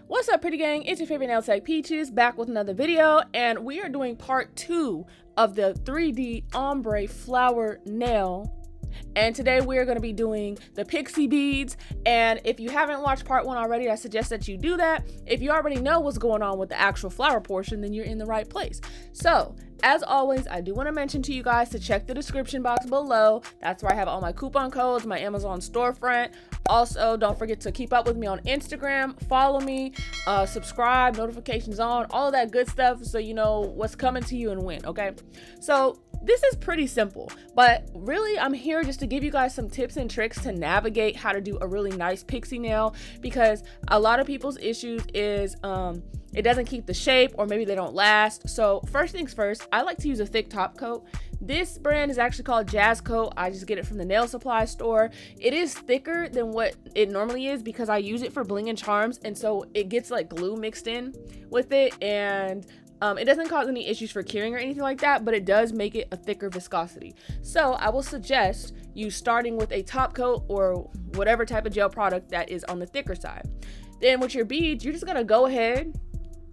What's up, pretty gang? It's your favorite nail tech Peaches, back with another video, and we are doing part 2 of the 3D ombre flower nail. And today we are going to be doing the pixie beads. And if you haven't watched part 1 already, I suggest that you do that. If you already know what's going on with the actual flower portion, then you're in the right place. So as always, I do want to mention to you guys to check the description box below. That's where I have all my coupon codes, my Amazon storefront. Also, don't forget to keep up with me on Instagram, follow me, subscribe, notifications on, all of that good stuff so you know what's coming to you and when, okay? So this is pretty simple, but really I'm here just to give you guys some tips and tricks to navigate how to do a really nice pixie nail, because a lot of people's issues is it doesn't keep the shape, or maybe they don't last. So first things first, I like to use a thick top coat. This brand is actually called Jazz Coat. I just get it from the nail supply store. It is thicker than what it normally is because I use it for bling and charms, and so it gets like glue mixed in with it, and it doesn't cause any issues for curing or anything like that, but it does make it a thicker viscosity. So I will suggest you starting with a top coat or whatever type of gel product that is on the thicker side. Then with your beads, you're just gonna go ahead,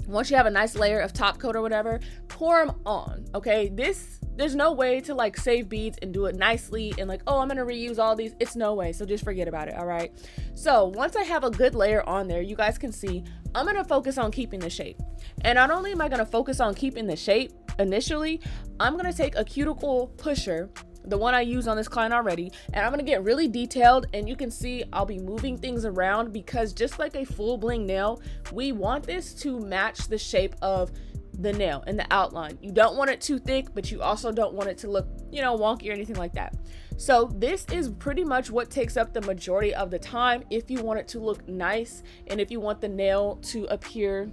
once you have a nice layer of top coat or whatever, pour them on, okay? There's no way to like save beads and do it nicely and like, oh, I'm gonna reuse all these. It's no way, so just forget about it, all right? So once I have a good layer on there, you guys can see I'm gonna focus on keeping the shape. And not only am I gonna focus on keeping the shape initially, I'm gonna take a cuticle pusher, the one I use on this client already, and I'm gonna get really detailed, and you can see I'll be moving things around because just like a full bling nail, we want this to match the shape of the nail and the outline. You don't want it too thick, but you also don't want it to look, you know, wonky or anything like that. So this is pretty much what takes up the majority of the time if you want it to look nice and if you want the nail to appear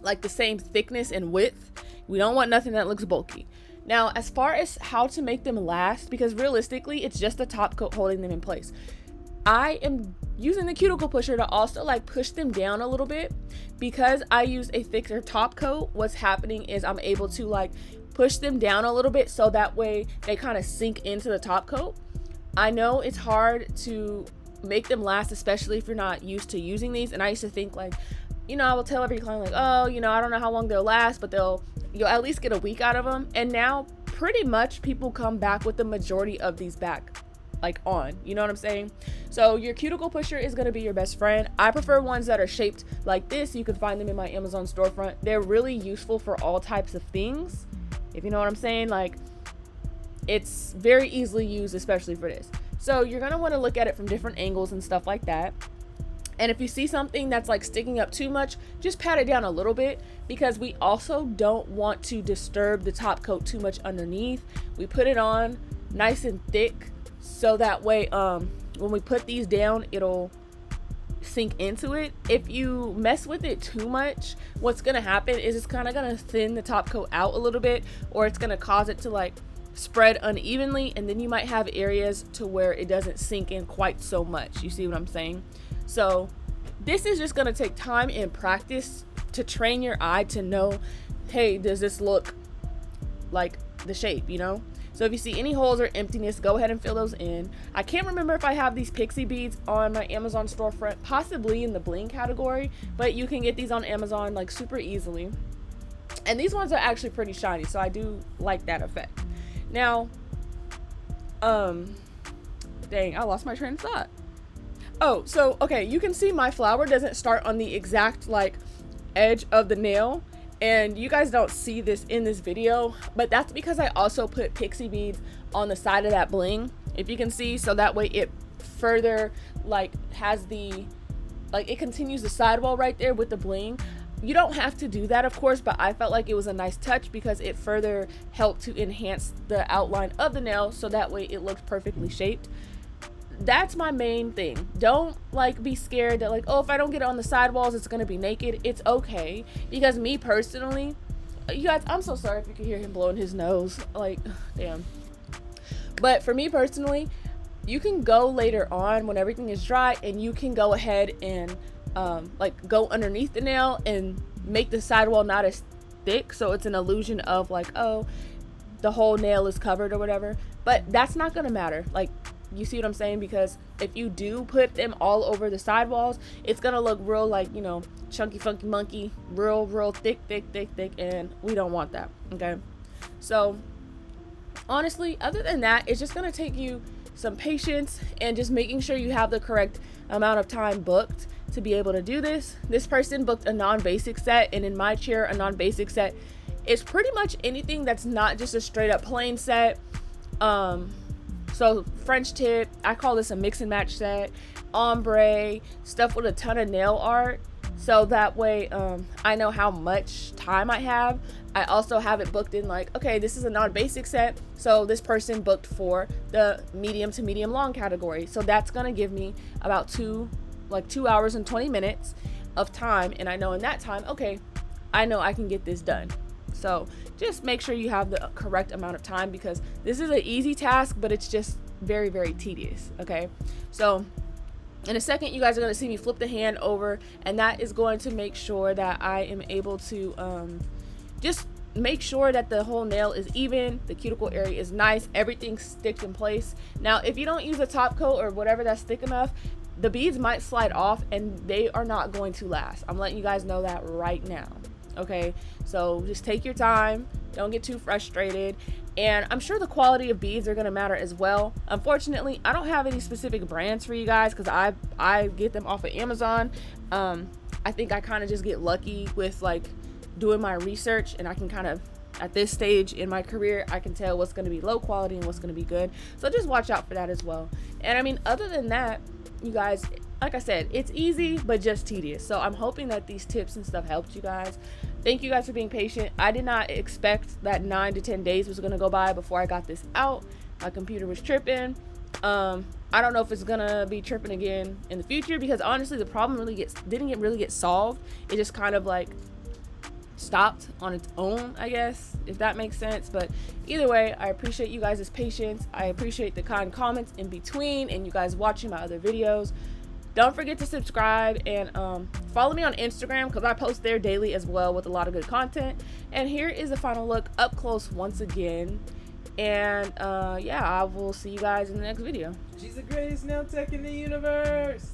like the same thickness and width. We don't want nothing that looks bulky. Now, as far as how to make them last, because realistically, it's just the top coat holding them in place. I am using the cuticle pusher to also like push them down a little bit. Because I use a thicker top coat, what's happening is I'm able to like push them down a little bit so that way they kind of sink into the top coat. I know it's hard to make them last, especially if you're not used to using these. And I used to think like, you know, I will tell every client like, oh, you know, I don't know how long they'll last, but you'll at least get a week out of them. And now pretty much people come back with the majority of these back like on, you know what I'm saying? So your cuticle pusher is going to be your best friend. I prefer ones that are shaped like this. You can find them in my Amazon storefront. They're really useful for all types of things, if you know what I'm saying. Like, it's very easily used, especially for this. So you're going to want to look at it from different angles and stuff like that. And if you see something that's like sticking up too much, just pat it down a little bit, because we also don't want to disturb the top coat too much underneath. We put it on nice and thick so that way when we put these down, it'll sink into it. If you mess with it too much, what's gonna happen is it's kind of gonna thin the top coat out a little bit, or it's gonna cause it to like spread unevenly, and then you might have areas to where it doesn't sink in quite so much. You see what I'm saying? So this is just gonna take time and practice to train your eye to know, hey, does this look like the shape, you know? So if you see any holes or emptiness, go ahead and fill those in. I can't remember if I have these pixie beads on my Amazon storefront, possibly in the bling category, but you can get these on Amazon like super easily. And these ones are actually pretty shiny, so I do like that effect. Now, dang, I lost my train of thought. Oh, so, okay, you can see my flower doesn't start on the exact like edge of the nail. And you guys don't see this in this video, but that's because I also put pixie beads on the side of that bling, if you can see, so that way it further like has the, like it continues the sidewall right there with the bling. You don't have to do that, of course, but I felt like it was a nice touch because it further helped to enhance the outline of the nail so that way it looks perfectly shaped. That's my main thing. Don't like be scared that like, oh, if I don't get it on the sidewalls, it's gonna be naked. It's okay, because me personally, you guys, I'm so sorry if you can hear him blowing his nose, like, damn. But for me personally, you can go later on when everything is dry, and you can go ahead and like go underneath the nail and make the sidewall not as thick, so it's an illusion of like, oh, the whole nail is covered or whatever. But that's not gonna matter. Like, You see what I'm saying? Because if you do put them all over the sidewalls, it's gonna look real, like, you know, chunky funky monkey, real thick, and we don't want that. Okay, so honestly, other than that, it's just gonna take you some patience and just making sure you have the correct amount of time booked to be able to do this. This person booked a non-basic set, and in my chair, a non-basic set is pretty much anything that's not just a straight up plain set. So French tip, I call this a mix and match set, ombre, stuff with a ton of nail art. So that way, I know how much time I have. I also have it booked in like, okay, this is a non-basic set, so this person booked for the medium to medium long category. So that's gonna give me about 2 hours and 20 minutes of time. And I know in that time, okay, I know I can get this done. So just make sure you have the correct amount of time, because this is an easy task, but it's just very, very tedious. Okay, so in a second, you guys are going to see me flip the hand over, and that is going to make sure that I am able to just make sure that the whole nail is even, the cuticle area is nice, everything's sticked in place. Now, if you don't use a top coat or whatever that's thick enough, the beads might slide off and they are not going to last. I'm letting you guys know that right now. Okay, so just take your time, don't get too frustrated, and I'm sure the quality of beads are going to matter as well. Unfortunately, I don't have any specific brands for you guys because I get them off of Amazon. I think I kind of just get lucky with like doing my research, and I can kind of, at this stage in my career, I can tell what's going to be low quality and what's going to be good. So just watch out for that as well. And I mean, other than that, you guys, like I said, it's easy but just tedious. So I'm hoping that these tips and stuff helped you guys. Thank you guys for being patient. I did not expect that 9 to 10 days was gonna go by before I got this out. My computer was tripping. I don't know if it's gonna be tripping again in the future, because honestly the problem didn't really get solved. It just kind of like stopped on its own, I guess, if that makes sense. But either way, I appreciate you guys' patience. I appreciate the kind comments in between and you guys watching my other videos. Don't forget to subscribe and follow me on Instagram, because I post there daily as well with a lot of good content. And here is a final look up close once again. And yeah, I will see you guys in the next video. She's the greatest nail tech in the universe.